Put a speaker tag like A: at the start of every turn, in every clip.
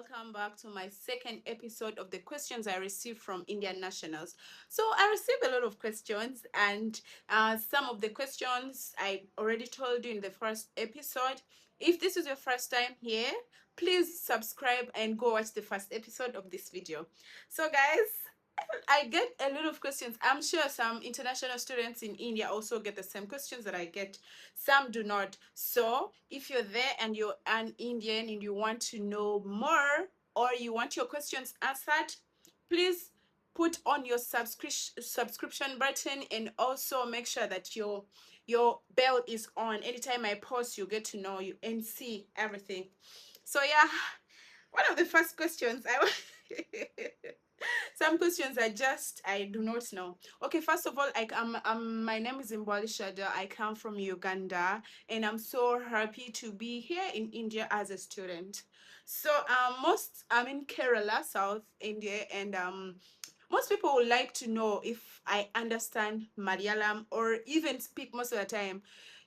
A: welcome back to my second episode of the questions I received from Indian nationals. So I received a lot of questions, and some of the questions I already told you in the first episode. If this is your first time here, please subscribe and go watch the first episode of this video. So guys, I get a lot of questions. I'm sure some international students in India also get the same questions that I get. Some do not. So if you're there and you're an Indian and you want to know more, or you want your questions answered, please put on your subscription button, and also make sure that your bell is on. Anytime I post, you get to know you and see everything. So yeah, one of the first questions I some questions I do not know. Okay, first of all, my name is Imbwali Shada. I come from Uganda, and I'm so happy to be here in India as a student. So I'm in Kerala, South India, and most people would like to know if I understand Malayalam or even speak most of the time.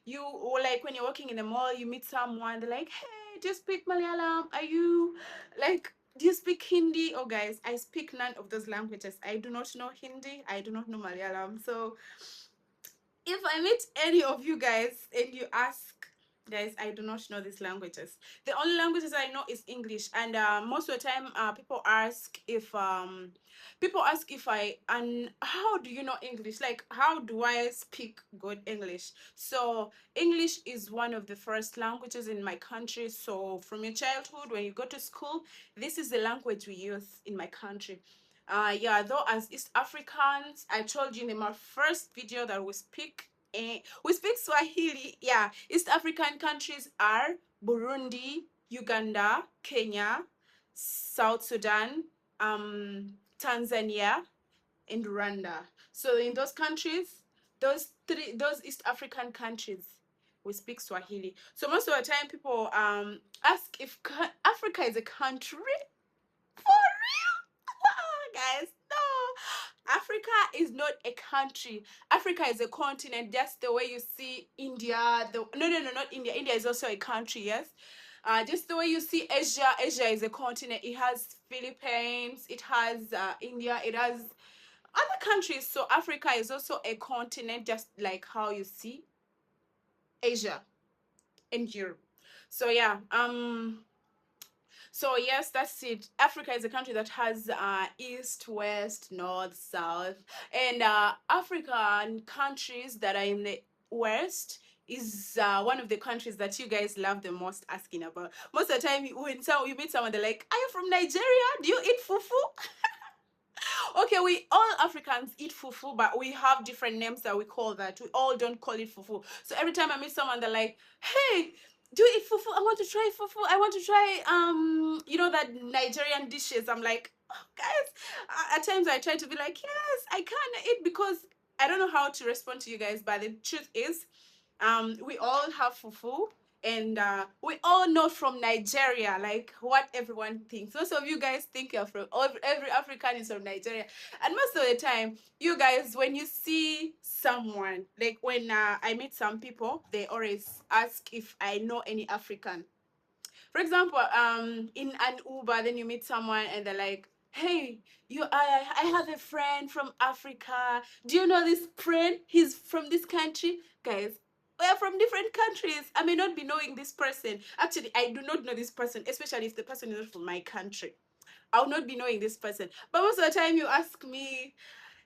A: You, or like when you're walking in the mall, you meet someone, they're like, "Hey, do you speak Malayalam? Are you like, do you speak Hindi?" Oh, guys, I speak none of those languages. I do not know Hindi. I do not know Malayalam. So if I meet any of you guys and you ask, guys, I do not know these languages. The only languages I know is English, and most of the time, people ask if I, and how do you know English? Like, how do I speak good English? So English is one of the first languages in my country. So from your childhood, when you go to school, this is the language we use in my country. Yeah, though as East Africans, I told you in my first video that we speak Swahili. Yeah, East African countries are Burundi, Uganda, Kenya, South Sudan, Tanzania, and Rwanda. So in those countries, those East African countries, we speak Swahili. So most of the time, people ask if Africa is a country. For guys, no, Africa is not a country. Africa is a continent, just the way you see India. No, not India. India is also a country, yes. Just the way you see Asia. Asia is a continent. It has Philippines, it has India, it has other countries. So Africa is also a continent, just like how you see Asia and Europe. So yeah, so yes, that's it. Africa is a country that has east, west, north, south, and African countries that are in the west is one of the countries that you guys love the most asking about. Most of the time, when you meet someone, they're like, "Are you from Nigeria? Do you eat fufu?" Okay, we all Africans eat fufu, but we have different names that we call that. We all don't call it fufu. So every time I meet someone, they're like, "Hey, do you eat fufu? I want to try fufu. I want to try that Nigerian dishes." I'm like, "Oh, guys," at times I try to be like, "Yes, I can eat," because I don't know how to respond to you guys, but the truth is, we all have fufu, and we all know from Nigeria, like what everyone thinks. Most of you guys think you're from, every African is from Nigeria, and most of the time, you guys, when you see someone, like when I meet some people, they always ask if I know any African. For example, in an Uber, then you meet someone and they're like, "Hey, I have a friend from Africa. Do you know this friend? He's from this country." Guys, we are from different countries. I may not be knowing this person. Actually, I do not know this person, especially if the person is not from my country. I'll not be knowing this person. But most of the time you ask me,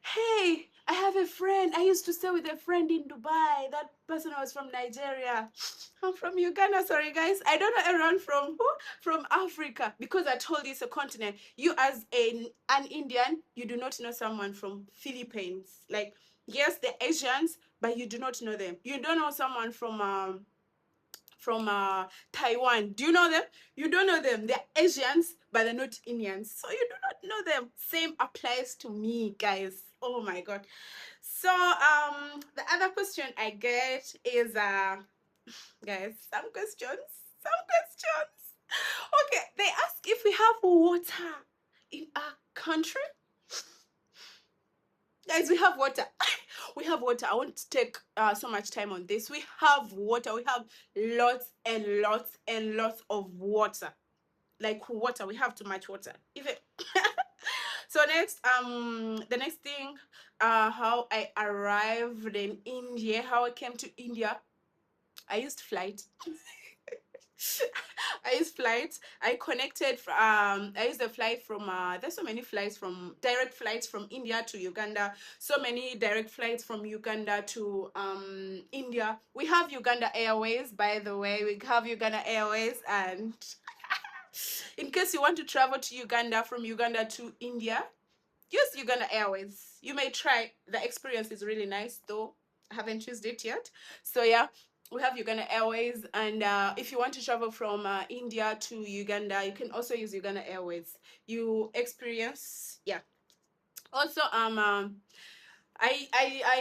A: "Hey, I have a friend. I used to stay with a friend in Dubai. That person was from Nigeria." I'm from Uganda. Sorry, guys. I don't know everyone from who? From Africa. Because I told you it's a continent. You, as an Indian, you do not know someone from Philippines. Like, yes, the Asians, but you do not know them. You don't know someone from Taiwan. Do you know them? You don't know them. They're Asians, but they're not Indians. So you do not know them. Same applies to me, guys. Oh my god. So the other question I get is guys, some questions. Some questions. Okay, they ask if we have water in our country. Guys, we have water. We have water. I won't take so much time on this. We have water. We have lots and lots and lots of water. like water. We have too much water. Even so next, the next thing, how I arrived in India, how I came to India. I used flight. I used flights. I connected. I used a flight from. There's so many flights from direct flights from India to Uganda. So many direct flights from Uganda to India. We have Uganda Airways, by the way. We have Uganda Airways, and in case you want to travel to Uganda from Uganda to India, use Uganda Airways. You may try. The experience is really nice, though. I haven't used it yet. So yeah, we have Uganda Airways, and if you want to travel from India to Uganda, you can also use Uganda Airways. You experience, yeah. Also, I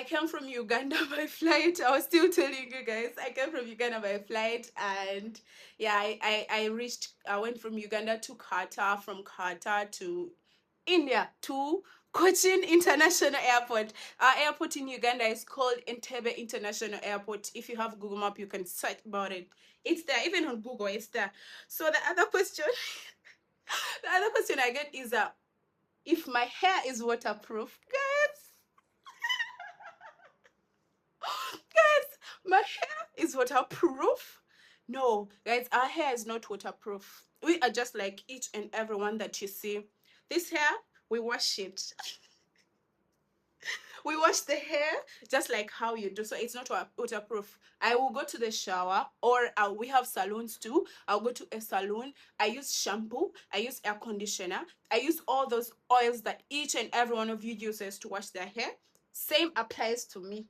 A: came from Uganda by flight. I was still telling you guys, I came from Uganda by flight, and yeah, I reached. I went from Uganda to Qatar, from Qatar to India, to Cochin International Airport. Our airport in Uganda is called Entebbe International Airport. If you have Google Map, you can search about it. It's there, even on Google, it's there. So the other question, the other question I get is if my hair is waterproof, guys. Guys, my hair is waterproof. No, guys, our hair is not waterproof. We are just like each and every one that you see. This hair, we wash it. We wash the hair just like how you do. So it's not waterproof. I will go to the shower, or we have salons too. I'll go to a salon. I use shampoo. I use air conditioner. I use all those oils that each and every one of you uses to wash their hair. Same applies to me.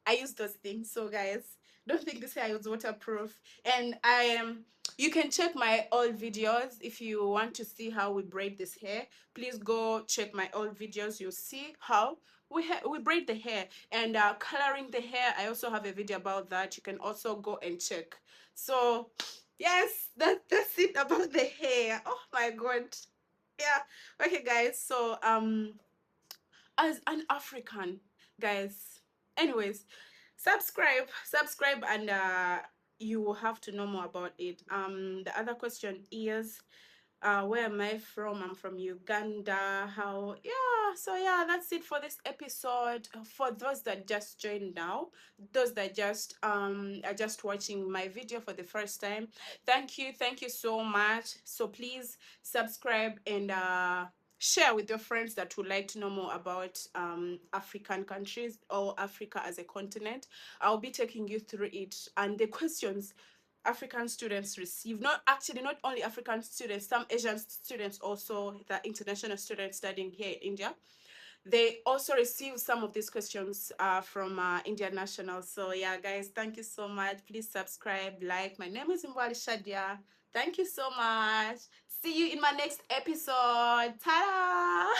A: I use those things. So guys, don't think this hair is waterproof. And I am. You can check my old videos if you want to see how we braid this hair. Please go check my old videos. You'll see how we braid the hair, and coloring the hair. I also have a video about that. You can also go and check. So yes, that's it about the hair. Oh my god. Yeah. Okay guys, so as an African, guys, anyways, subscribe, and you will have to know more about it. The other question is, where am I from? I'm from Uganda. How, yeah, so yeah, that's it for this episode. For those that just joined now, those that just are just watching my video for the first time, thank you so much. So please subscribe, and share with your friends that would like to know more about African countries or Africa as a continent. I'll be taking you through it, and the questions African students receive, not actually not only African students, some Asian students also, the international students studying here in India, they also receive some of these questions from Indian nationals. So yeah, guys, thank you so much. Please subscribe, like. My name is Mbwali Shadia. Thank you so much. See you in my next episode. Ta-da!